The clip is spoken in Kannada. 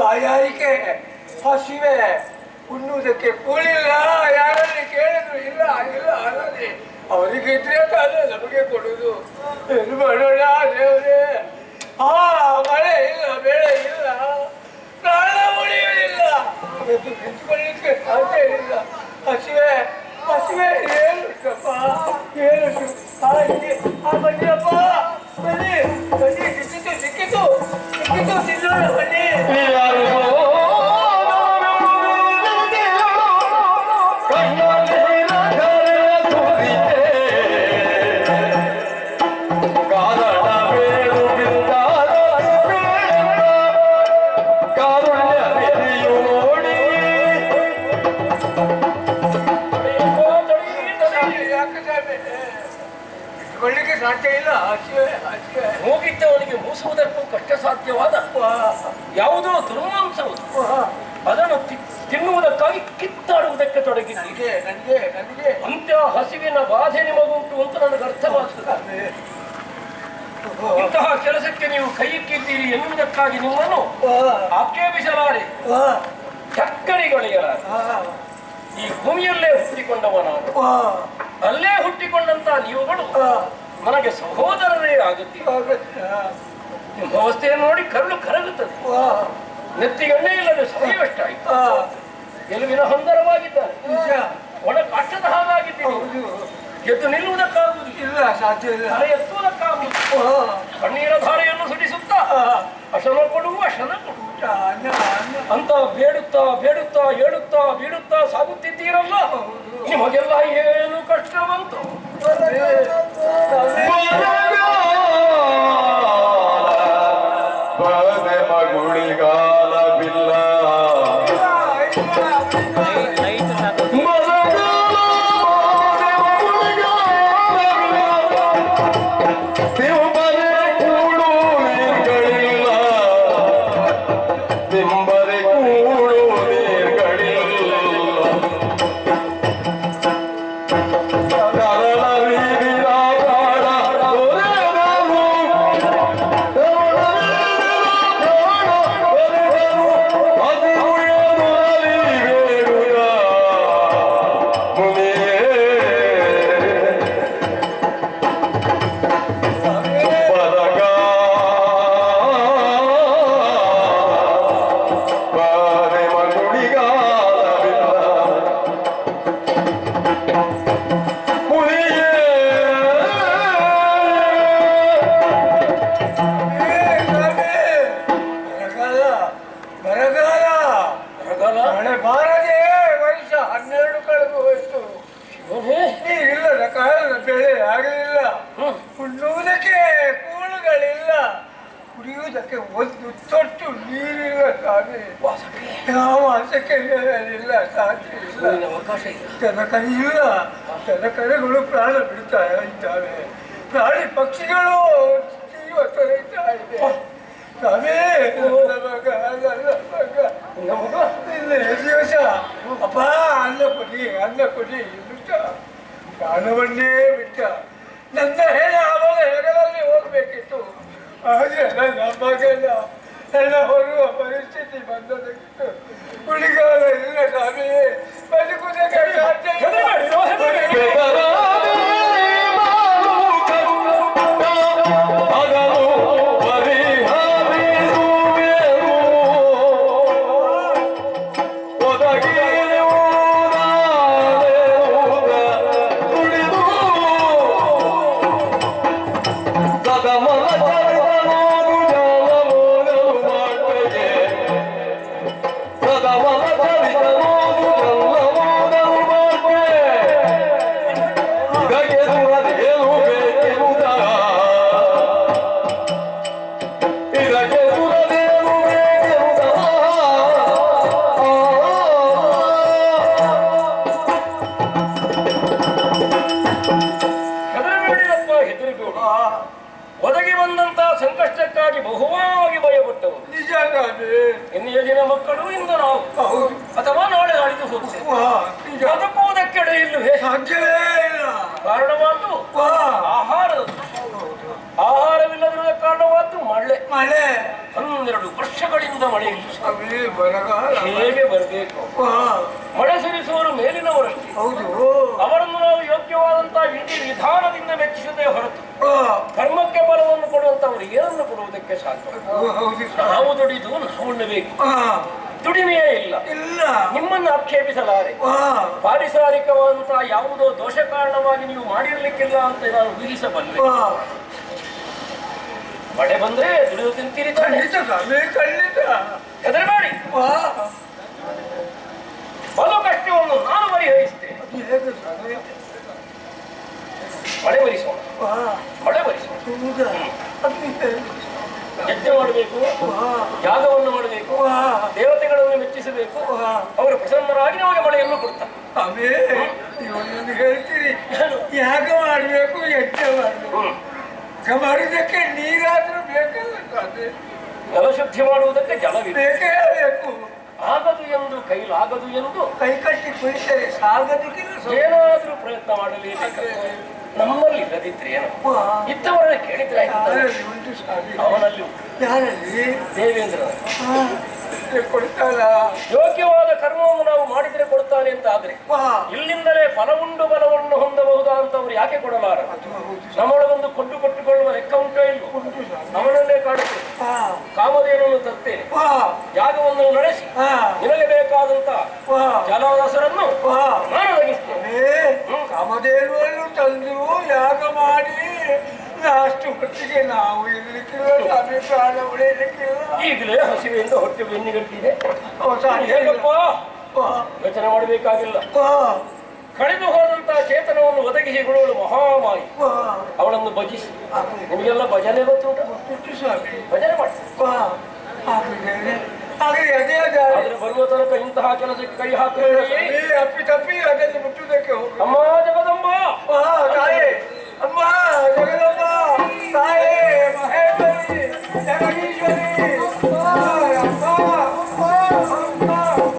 ಬಾಯಾರಿಕೆ, ಹಸಿವೆ, ಉಣ್ಣುವುದಕ್ಕೆ ಕೂಳಿಲ್ಲ. ಯಾರಲ್ಲಿ ಕೇಳಿದ್ರು ಇಲ್ಲ ಇಲ್ಲ ಅನ್ನೋದೇ. ಅವರಿಗಿದ್ರೆ ತಾನೇ ನಮಗೆ ಕೊಡುವುದು. ಏನು ಮಾಡೋಣ ದೇವರೇ? ಮಳೆ ಇಲ್ಲ, ಬೆಳೆ ಇಲ್ಲ, ಪ್ರಾಣ ಉಳಿಯಲಿಲ್ಲ, ಎದ್ದು ನಿಂತ್ಕೊಳ್ಳಿಕ್ಕೆ ಸಾಧ್ಯ ಇಲ್ಲ. ಹಸಿವೆ ಹಸಿವೆ, ಏನಪ್ಪ ಏನು? ಬನ್ನಿಯಪ್ಪ, ಬನ್ನಿ ಬನ್ನಿ, ಸಿಕ್ಕಿತು ಸಿಕ್ಕಿತು ಸಿಕ್ಕಿತು, ತಿನ್ನೋಣ ಬನ್ನಿ. ಸಾಧ್ಯ ಇಲ್ಲ. ಹೋಗಿದ್ದವನಿಗೆ ಮೂಸುವುದಕ್ಕೂ ಕಷ್ಟ ಸಾಧ್ಯವಾದ ಯಾವುದೋ ದುರ್ಮಾಂಸವು ಅದನ್ನು ತಿನ್ನುವುದಕ್ಕಾಗಿ ಕಿತ್ತಾಡುವುದಕ್ಕೆ ತೊಡಗಿದ್ದೆ. ನನಗೆ ಅಂತ್ಯ ಹಸಿವಿನ ಬಾಧೆ ನಿಮಗುಂಟು ಅಂತ ನನಗೆ ಅರ್ಥವಾಗುತ್ತದೆ. ಇಂತಹ ಕೆಲಸಕ್ಕೆ ನೀವು ಕೈಯಿಕ್ಕಿದ್ದೀರಿ ಎನ್ನುವುದಕ್ಕಾಗಿ ನಿಮ್ಮನ್ನು ಆಕ್ಷೇಪಿಸಲಾರೆ, ಚಕ್ಕರಿಗಳೆಯಲಾರೆ. ಈ ಭೂಮಿಯಲ್ಲೇ ಹುಟ್ಟಿಕೊಂಡವನಾನು, ಅಲ್ಲೇ ಹುಟ್ಟಿಕೊಂಡಂತ ನೀವುಗಳು ನನಗೆ ಸಹೋದರರೇ ಆಗುತ್ತೀರಿ. ನಿಮ್ಮ ಅವಸ್ಥೆಯನ್ನು ನೋಡಿ ಕರುಳು ಕರಗುತ್ತದೆ. ನೆತ್ತಿಗಣ್ಣೆ ಇಲ್ಲದೆ ಸಮಯವಷ್ಟಾಯಿತು. ಗೆಲುವಿನ ಹಂದರವಾಗಿದ್ದಾನೆ, ಒಣ ಕಾಷ್ಟದ ಹಾಗಾಗಿದ್ದೀನಿ. ಎದ್ದು ನಿಲ್ಲುವುದಕ್ಕಾಗುವುದಿಲ್ಲ, ಸಾಧ್ಯ ಇಲ್ಲ. ತಲೆ ಎತ್ತುವುದಕ್ಕಾಗುವುದು. ಕಣ್ಣೀರ ಧಾರೆಯನ್ನು ಸುಡಿಸುತ್ತಾ ಅಶನ ಕೊಡುವ ಅಶನ ಕೊಡುವ ಅಂತ ಬೇಡುತ್ತಾ ಬೇಡುತ್ತಾ ಏಳುತ್ತಾ ಬೀಡುತ್ತಾ ಸಾಗುತ್ತಿದ್ದೀರಲ್ಲ, ನಿಮಗೆಲ್ಲ ಏನು ಕಷ್ಟ ಬಂತು? ಮಗುಳಿಗಾಲವಿಲ್ಲ, ಕುಡಿಯುವುದಕ್ಕೆ ಒಂದು ತೊಟ್ಟು ನೀರಿಲ್ಲ ಸ್ವಾಮಿ. ಯಾವ ಇಲ್ಲ, ಸಾಧ್ಯ ಇಲ್ಲ, ಅವಕಾಶ ಇಲ್ಲ. ಜನಕರಿ ಇಲ್ಲ. ಜನಕರಿಗಳು ಪ್ರಾಣ ಬಿಡ್ತಾ ಇದ್ದಾವೆ, ಪ್ರಾಣಿ ಪಕ್ಷಿಗಳು ಜೀವ ತೊರೆಯುತ್ತಾ ಇದೆ ಸ್ವಾಮಿ. ಇಲ್ಲ ದಿವಸ ಅಪ್ಪ ಅನ್ನ ಕೊಡಿ ಬಿಟ್ಟ, ಪ್ರಾಣವನ್ನೇ ಬಿಟ್ಟ. ನನ್ನ ಹೇಳ ಆವಾಗ ಹೆಗಲಲ್ಲಿ ಹೋಗ್ಬೇಕಿತ್ತು, ಆದರೆ ನನ್ನ ಮಗನ ಎಲ್ಲ ಹೊರುವ ಪರಿಸ್ಥಿತಿ ಬಂದದಕ್ಕಿತ್ತು. ಉಳಿಗಾಲ ಇಲ್ಲ ಸ್ವಾಮಿ, ಬದುಕುವುದಕ್ಕೆ ಸಾಧ್ಯ ಒದಗಿ ಬಂದಂತಹ ಸಂಕಷ್ಟಕ್ಕಾಗಿ ಬಹುವಾಗಿ ಭಯಪಟ್ಟವು. ನಿಜ. ಇನ್ನಿಯ ದಿನ ಮಕ್ಕಳು ಇಂದು ನಾವು ಅಥವಾ ನಾಳೆ ನಾಳಿದ್ದು ಹೋಗ್ತೇವೆ. ಬದುಕುವುದಕ್ಕೆಡೆ ಇಲ್ಲವೇ? ಸಾಧ್ಯವೇ ಇಲ್ಲ. ಕಾರಣವಾದ್ದು ಆಹಾರವಿಲ್ಲದಿರುವ ಕಾರಣವಾದ್ದು ಮಳೆ ಮಳೆ 12 ವರ್ಷಗಳಿಂದ ಮಳೆ ಇಲ್ಲ. ಸ್ವಾಮಿ ಬರಗಾಲ ಹೇಗೆ ಬರಬೇಕು? ಮಳೆ ಸುರಿಸುವವರು ಮೇಲಿನವರಷ್ಟೇ. ಹೌದು. ಅವರನ್ನು ನಾವು ಯೋಗ್ಯವಾದಂತಹ ವಿಧಿ ವಿಧಾನದಿಂದ ಮೆಚ್ಚಿಸದೆ ಹೊರತು ಕರ್ಮಕ್ಕೆ ಬಲವನ್ನು ಕೊಡುವಂತವರು ಏನನ್ನು ಕೊಡುವುದಕ್ಕೆ ಸಾಧ್ಯ? ನಾವು ದುಡಿದು ನಾವು ಉಣ್ಣಬೇಕು. ದುಡಿಮೆಯೇ ಇಲ್ಲ. ನಿಮ್ಮನ್ನು ಆಕ್ಷೇಪಿಸಲಾರೆ. ಪಾರಿಸಾರಿಕವಾದಂತಹ ಯಾವುದೋ ದೋಷ ಕಾರಣವಾಗಿ ನೀವು ಮಾಡಿರ್ಲಿಕ್ಕಿಲ್ಲ ಅಂತ ನಾನು ಊಹಿಸಬಲ್ಲೆ. ಮಳೆ ಬಂದ್ರೆ ದುಡಿದು ತಿಂತೀರಿ. ಹೆದರಬೇಡಿ, ಬಲು ಕಷ್ಟವನ್ನು ನಾನು ಪರಿಹರಿಸ್ತೇನೆ. ಮಳೆ ಬರಿಸೋಣ, ಮಳೆ ಬರಿಸೋಣ. ಯಜ್ಞ ಮಾಡಬೇಕು, ಯಾಗವನ್ನು ಮಾಡಬೇಕು, ದೇವತೆಗಳನ್ನು ಮೆಚ್ಚಿಸಬೇಕು. ಅವರು ಪ್ರಸನ್ನರಾಗಿ ನಮಗೆ ಮಳೆಯನ್ನು ಕೊಡ್ತಾರೆ. ಹೇಳ್ತೀರಿ ಯಾಗ ಮಾಡಬೇಕು, ಯಜ್ಞ ಮಾಡಬೇಕು. ಮಾಡುವುದಕ್ಕೆ ನೀರಾದ್ರೂ ಬೇಕಲ್ಲ. ಜಲಶುದ್ಧಿ ಮಾಡುವುದಕ್ಕೆ ಜಲವಿದೆ, ಬೇಕೇ ಬೇಕು. ಆಗದು ಎಂದು ಕೈಲಾಗದು ಎಂದು ಕೈ ಕಟ್ಟಿ ಕುಳಿತರೆ ಸಾಗದಕ್ಕಿಂತ ಏನಾದ್ರೂ ಪ್ರಯತ್ನ ಮಾಡಲೇಬೇಕು. ನಮ್ಮಲ್ಲಿ ಇಲ್ಲದಿದ್ರೆ ಏನು, ಇದ್ದವರನ್ನ ಕೇಳಿದ್ರೆ ಉಂಟು ಸ್ವಾಮಿ. ಅವನಲ್ಲಿ ಯಾರಲ್ಲಿ? ದೇವೇಂದ್ರ ಕೊಡ್ತಾರ. ಯೋಗ್ಯವಾದ ಕರ್ಮವನ್ನು ನಾವು ಮಾಡಿದ್ರೆ ಕೊಡ್ತಾನೆ ಅಂತ ಆದ್ರೆ ಇಲ್ಲಿಂದಲೇ ಫಲವುಂಡು ಬಲವನ್ನು ಹೊಂದಬಹುದಾ ಅಂತ ಅವ್ರು ಯಾಕೆ ಕೊಡಲಾರ? ನಮ್ಮೊಳಗೊಂದು ಕೊಟ್ಟು ಕೊಟ್ಟುಕೊಳ್ಳುವ ಲೆಕ್ಕ ಉಂಟೋ ಇಲ್ವೋ? ನಮ್ಮನನ್ನೇ ಕಾಡುತ್ತೇನೆ, ಕಾಮಧೇನನ್ನು ತರ್ತೇನೆ, ಯಾಗವನ್ನು ನಡೆಸಿ ನಿನಗೆ ಬೇಕಾದಂತ ಜಲದಾಸರನ್ನು ನಾನು ಒದಗಿಸ್ತೇನೆ. ಕಾಮಧೇನುವನ್ನು ತಂದು ಯಾಗ ಮಾಡಿ ಅಷ್ಟು ಹೊತ್ತಿಗೆ ನಾವು ಇರ್ಲಿಕ್ಕಿಲ್ಲ ಸ್ವಾಮಿ, ಪ್ರಾಣ ಉಳಿಯಲಿಕ್ಕಿಲ್ಲ. ಈಗಲೇ ಹಸಿವೆಯಿಂದ ಹೊಟ್ಟೆ ಬೆನ್ನಿಗಟ್ಟಿದೆ. ಹೇಗಪ್ಪ ಯೋಚನೆ ಮಾಡಬೇಕಾಗಿಲ್ಲ. ಕಳೆದು ಹೋದಂತಹ ಚೇತನವನ್ನು ಒದಗಿಸಿಕೊಳ್ಳಲು ಮಹಾಮಾಯಿ ಅವಳನ್ನು ಭಜಿಸಿ. ನಿಮಗೆಲ್ಲ ಭಜನೆ ಗೊತ್ತುಂಟು ಸ್ವಾಮಿ? ಭಜನೆ ಮಾಡಿ. ಆದ್ರೆ ಬರುವ ತನಕ ಇಂತಹ ಕೆಲಸಕ್ಕೆ ಕೈ ಹಾಕಿ ಅಪ್ಪಿ ತಪ್ಪಿ ಅದನ್ನು ಮುಟ್ಟುವುದಕ್ಕೆ ಅಮ್ಮ ಜಗದಂಬ, ತಾಯೇ, ಅಮ್ಮ ಜಗದಂಬ, ತಾಯೇ ಮಹೇಶ್ವರಿ.